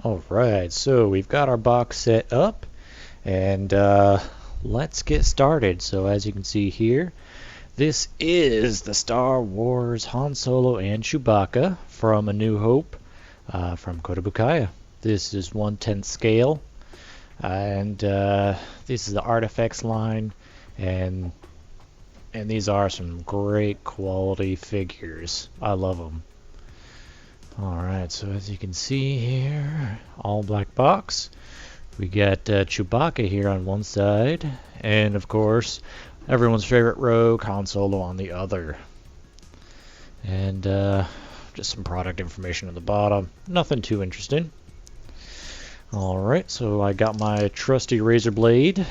Alright, so we've got our box set up, and let's get started. So as you can see here, this is the Star Wars Han Solo and Chewbacca from A New Hope from Kotobukiya. This is 1/10 scale, and this is the Artifacts line, and these are some great quality figures. I love them. Alright, so as you can see here, all black box. We got Chewbacca here on one side, and of course, everyone's favorite rogue, Han Solo, on the other. And just some product information at the bottom. Nothing too interesting. Alright, so I got my trusty razor blade.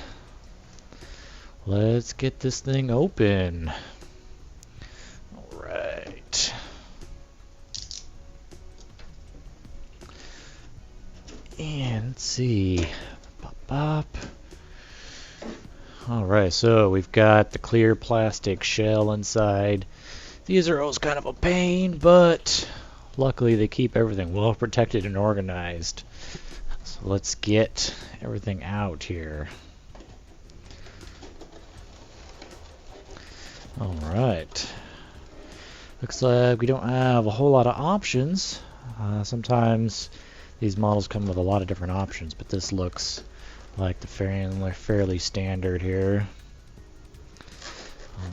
Let's get this thing open. Alright. And let's see. Pop, pop. Alright, so we've got the clear plastic shell inside. These are always kind of a pain, but luckily they keep everything well protected and organized. So let's get everything out here. Alright. Looks like we don't have a whole lot of options. Sometimes these models come with a lot of different options, but this looks like the fairly standard here.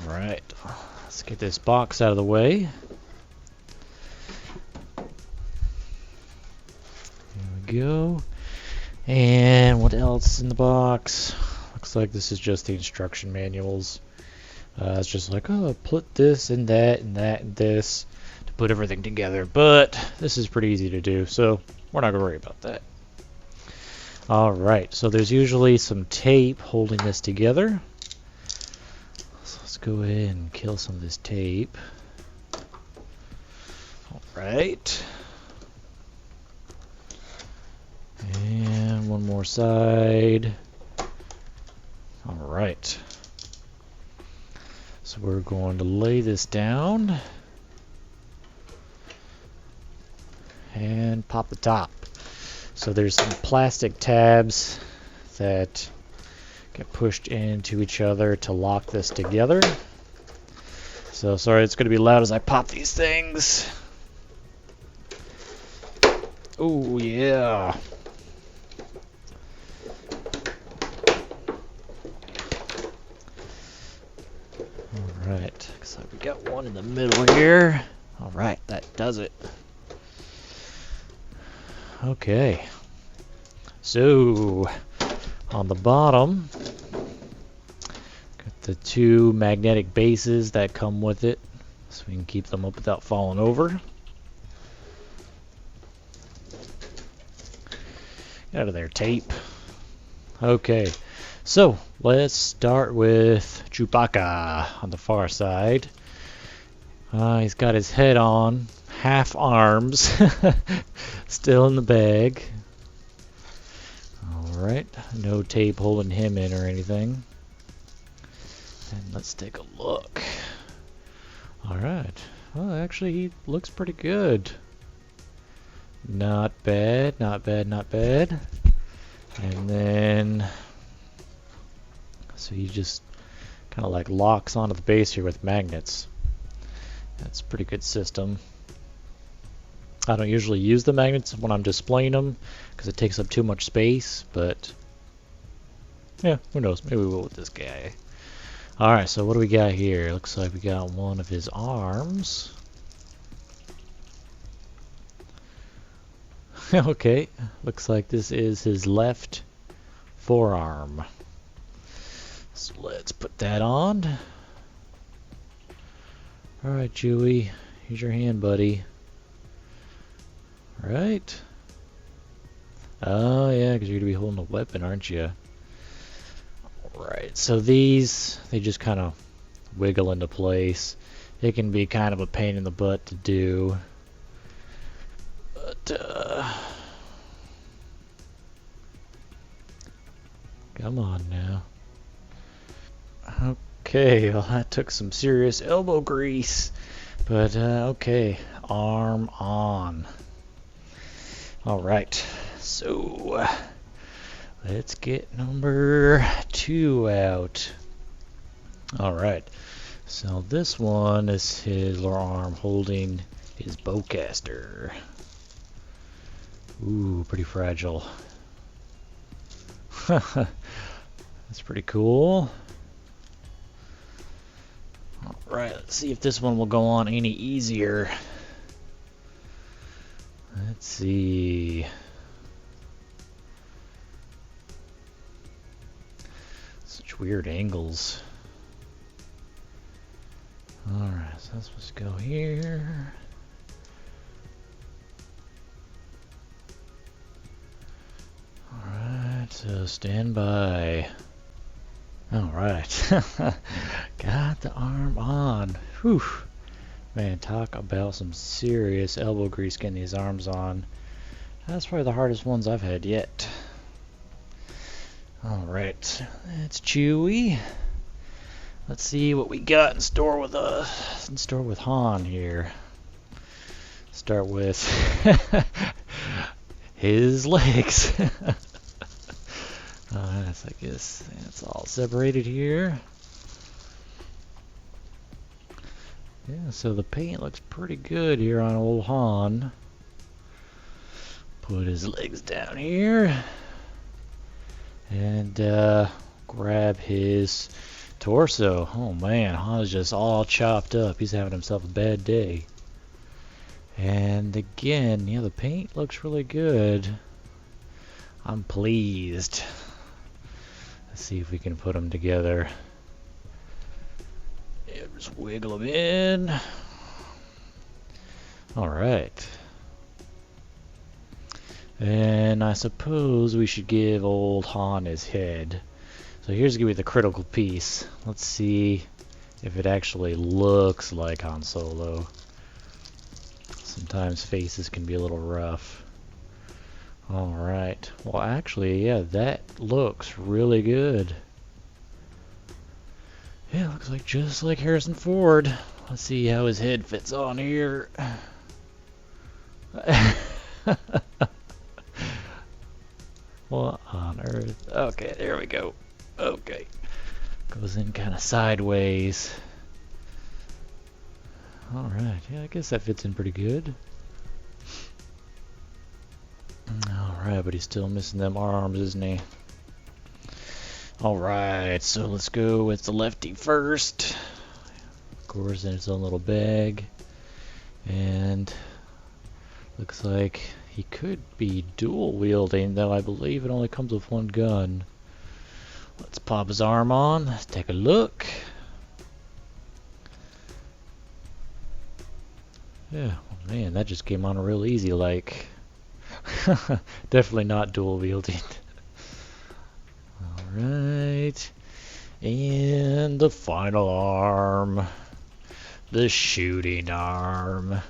Alright, let's get this box out of the way. There we go. And what else is in the box? Looks like this is just the instruction manuals. It's just like, oh, put this and that and that and this to put everything together. But this is pretty easy to do, so we're not going to worry about that. Alright, so there's usually some tape holding this together. So let's go ahead and kill some of this tape. Alright. And one more side. Alright. So we're going to lay this down and pop the top. So there's some plastic tabs that get pushed into each other to lock this together. So sorry, it's going to be loud as I pop these things. Oh yeah. Alright, so we got one in the middle here. Alright, that does it. Okay, so on the bottom, got the two magnetic bases that come with it, so we can keep them up without falling over. Get out of there, tape. Okay, so let's start with Chewbacca on the far side. He's got his head on, half arms, still in the bag. Alright, no tape holding him in or anything. And let's take a look. Alright, well actually he looks pretty good. Not bad, not bad, not bad. And then, so he just kind of like locks onto the base here with magnets. That's a pretty good system. I don't usually use the magnets when I'm displaying them because it takes up too much space, but yeah, who knows, maybe we will with this guy. Alright, so what do we got here? Looks like we got one of his arms. Okay, looks like this is his left forearm. So let's put that on. Alright, Chewie, here's your hand, buddy. Right? Oh, yeah, because you're going to be holding a weapon, aren't you? Alright, so these, they just kind of wiggle into place. It can be kind of a pain in the butt to do. But, come on now. Okay, well that took some serious elbow grease. But, okay, arm on. Alright, So let's get number 2 out. Alright, so this one is his little arm holding his bowcaster. Ooh, pretty fragile. That's pretty cool. Alright, let's see if this one will go on any easier. Let's see. Such weird angles. Alright, so that's supposed to go here. Alright, so stand by. Alright. Got the arm on. Whew. Man, talk about some serious elbow grease getting these arms on. That's probably the hardest ones I've had yet. Alright, that's Chewie. Let's see what we got in store with Han here. Start with his legs. I guess it's all separated here. Yeah, so the paint looks pretty good here on old Han. Put his legs down here. And grab his torso. Oh man, Han's just all chopped up. He's having himself a bad day. And again, yeah, the paint looks really good. I'm pleased. Let's see if we can put them together. Yeah, just wiggle them in. Alright. And I suppose we should give old Han his head. So here's going to be the critical piece. Let's see if it actually looks like Han Solo. Sometimes faces can be a little rough. Alright. Well, actually, yeah, that looks really good. Yeah, looks like just like Harrison Ford. Let's see how his head fits on here. What on earth? Okay, there we go. Okay. Goes in kind of sideways. Alright, yeah, I guess that fits in pretty good. Alright, but he's still missing them arms, isn't he? Alright, so let's go with the lefty first. Of course, in its own little bag. And looks like he could be dual wielding, though I believe it only comes with one gun. Let's pop his arm on. Let's take a look. Yeah, oh man, that just came on real easy, like. Definitely not dual wielding. Alright. And the final arm. The shooting arm.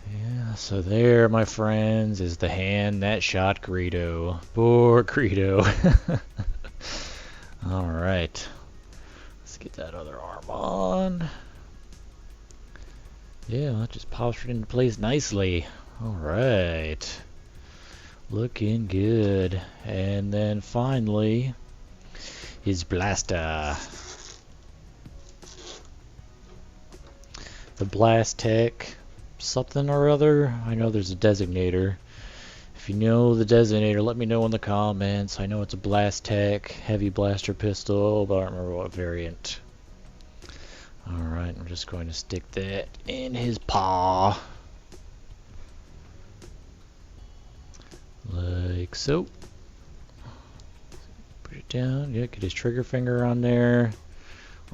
Yeah, so there, my friends, is the hand that shot Greedo. Poor Greedo. Alright. Let's get that other arm on. Yeah, that just pops right into place nicely. Alright. Looking good. And then finally, his blaster. The Blast Tech something or other. I know there's a designator. If you know the designator, let me know in the comments. I know it's a Blast Tech heavy blaster pistol, but I don't remember what variant. Alright, I'm just going to stick that in his paw. Like so. Put it down. Yeah, get his trigger finger on there.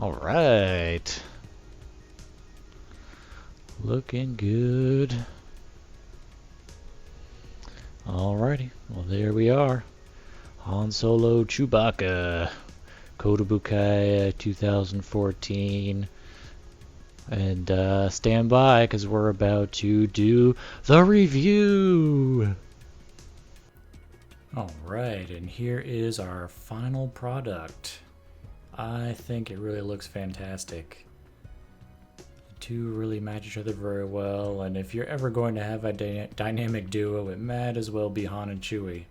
Alright. Looking good. Alrighty. Well, there we are. Han Solo Chewbacca. Kotobukiya 2014. And stand by, because we're about to do the review. Alright, and here is our final product. I think it really looks fantastic. The two really match each other very well, and if you're ever going to have a dynamic duo, it might as well be Han and Chewie.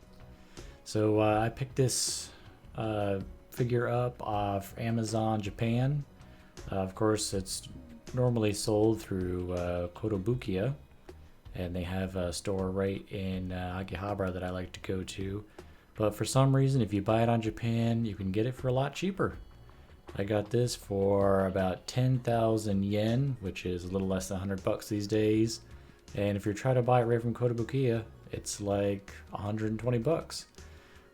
So I picked this figure up off Amazon Japan. Of course, it's normally sold through Kotobukiya, and they have a store right in Akihabara that I like to go to. But for some reason, if you buy it on Japan, you can get it for a lot cheaper. I got this for about 10,000 yen, which is a little less than 100 bucks these days. And if you're trying to buy it right from Kotobukiya, it's like 120 bucks.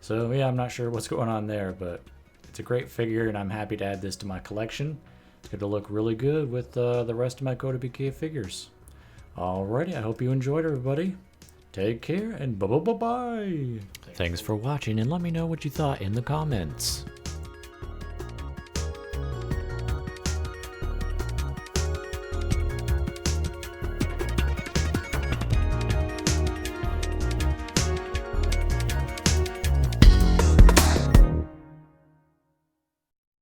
So yeah, I'm not sure what's going on there, but it's a great figure, and I'm happy to add this to my collection. It's going to look really good with the rest of my Kotobukiya figures. Alrighty, I hope you enjoyed, everybody. Take care, and bye-bye. Thanks for watching, and let me know what you thought in the comments.